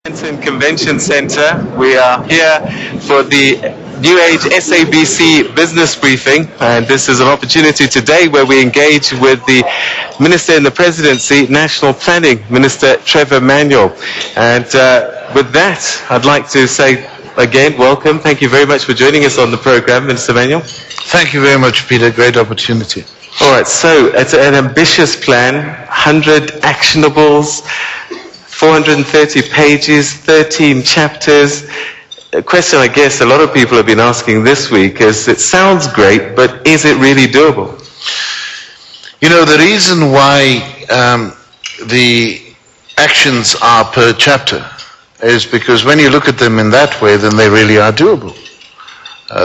Convention Center. We are here for the New Age SABC business briefing, and this is an opportunity today where we engage with the Minister in the Presidency, National Planning, Minister Trevor Manuel. And with that, I'd like to say again, welcome. Thank you very much for joining us on the program, Minister Manuel. Thank you very much, Peter. Great opportunity. All right, so it's an ambitious plan, 100 actionables, 430 pages, 13 chapters. A question I guess a lot of people have been asking this week is, it sounds great, but is it really doable? You know, the reason why the actions are per chapter is because when you look at them in that way, then they really are doable.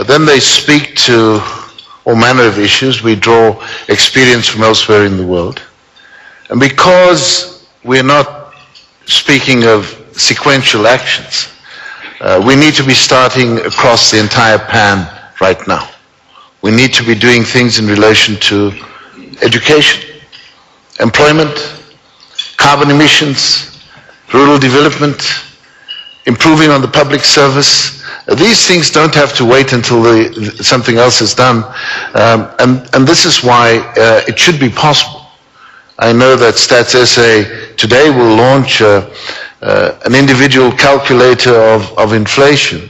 Then they speak to all manner of issues. We draw experience from elsewhere in the world. And because we're not speaking of sequential actions, we need to be starting across the entire pan right now. We need to be doing things in relation to education, employment, carbon emissions, rural development, improving on the public service. These things don't have to wait until something else is done, and this is why it should be possible. I know that Stats SA today will launch an individual calculator of inflation,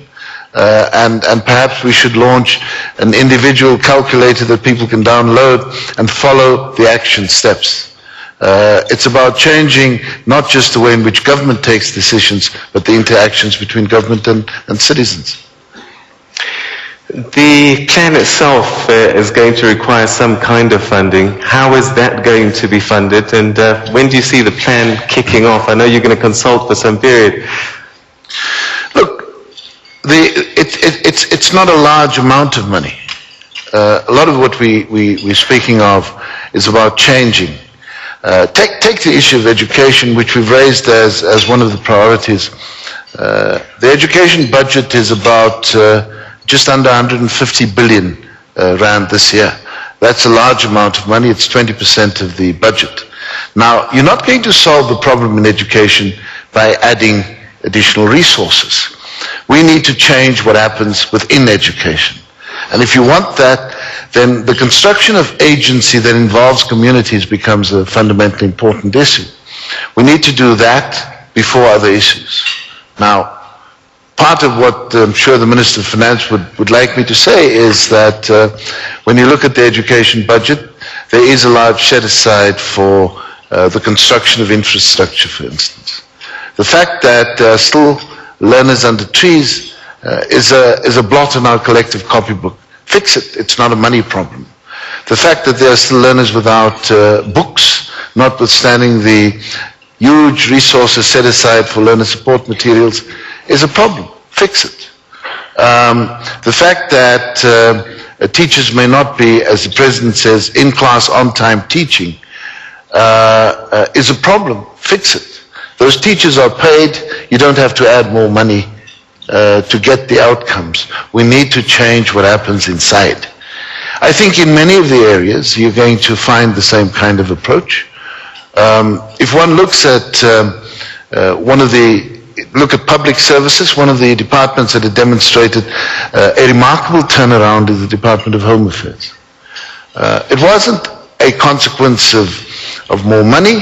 and perhaps we should launch an individual calculator that people can download and follow the action steps. It's about changing not just the way in which government takes decisions, but the interactions between government and citizens. The plan itself is going to require some kind of funding. How is that going to be funded, and when do you see the plan kicking off? I know you're going to consult for some period. Look, it's not a large amount of money. A lot of what we're speaking of is about changing. Take the issue of education, which we've raised as one of the priorities. The education budget is about just under 150 billion rand this year. That's a large amount of money. It's 20% of the budget. Now, you're not going to solve the problem in education by adding additional resources. We need to change what happens within education. And if you want that, then the construction of agency that involves communities becomes a fundamentally important issue. We need to do that before other issues. Now, part of what I'm sure the Minister of Finance would like me to say is that when you look at the education budget, there is a large set aside for the construction of infrastructure, for instance. The fact that there are still learners under trees is a blot in our collective copybook. Fix it. It's not a money problem. The fact that there are still learners without books, notwithstanding the huge resources set aside for learner support materials, is a problem. Fix it. The fact that teachers may not be, as the President says, in class on time teaching is a problem. Fix it. Those teachers are paid. You don't have to add more money to get the outcomes. We need to change what happens inside. I think in many of the areas you're going to find the same kind of approach. If one looks at look at public services, one of the departments that had demonstrated a remarkable turnaround is the Department of Home Affairs. It wasn't a consequence of more money.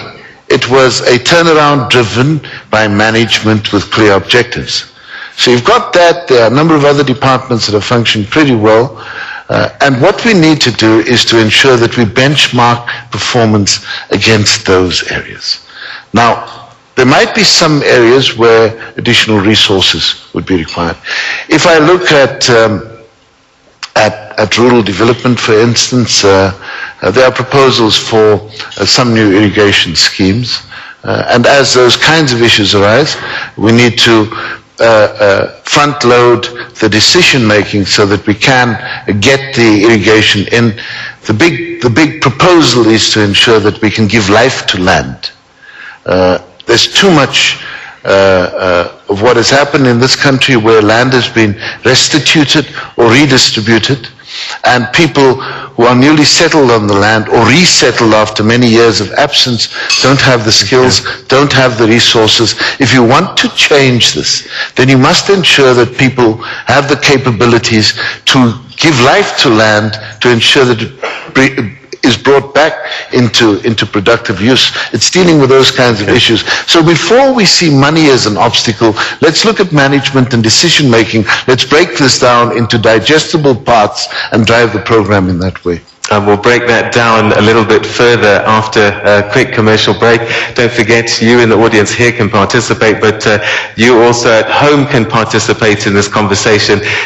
It was a turnaround driven by management with clear objectives. So you've got that. There are a number of other departments that are functioning pretty well. And what we need to do is to ensure that we benchmark performance against those areas. Now, there might be some areas where additional resources would be required. If I look at rural development, for instance, there are proposals for some new irrigation schemes. And as those kinds of issues arise, we need to front load the decision making so that we can get the irrigation in. The big proposal is to ensure that we can give life to land. There's too much of what has happened in this country where land has been restituted or redistributed And people who are newly settled on the land or resettled after many years of absence don't have the skills, don't have the resources. If you want to change this, then you must ensure that people have the capabilities to give life to land, to ensure that it is brought back into productive use. It's dealing with those kinds of issues. So before we see money as an obstacle, let's look at management and decision making. Let's break this down into digestible parts and drive the program in that way. And we'll break that down a little bit further after a quick commercial break. Don't forget, you in the audience here can participate, but you also at home can participate in this conversation.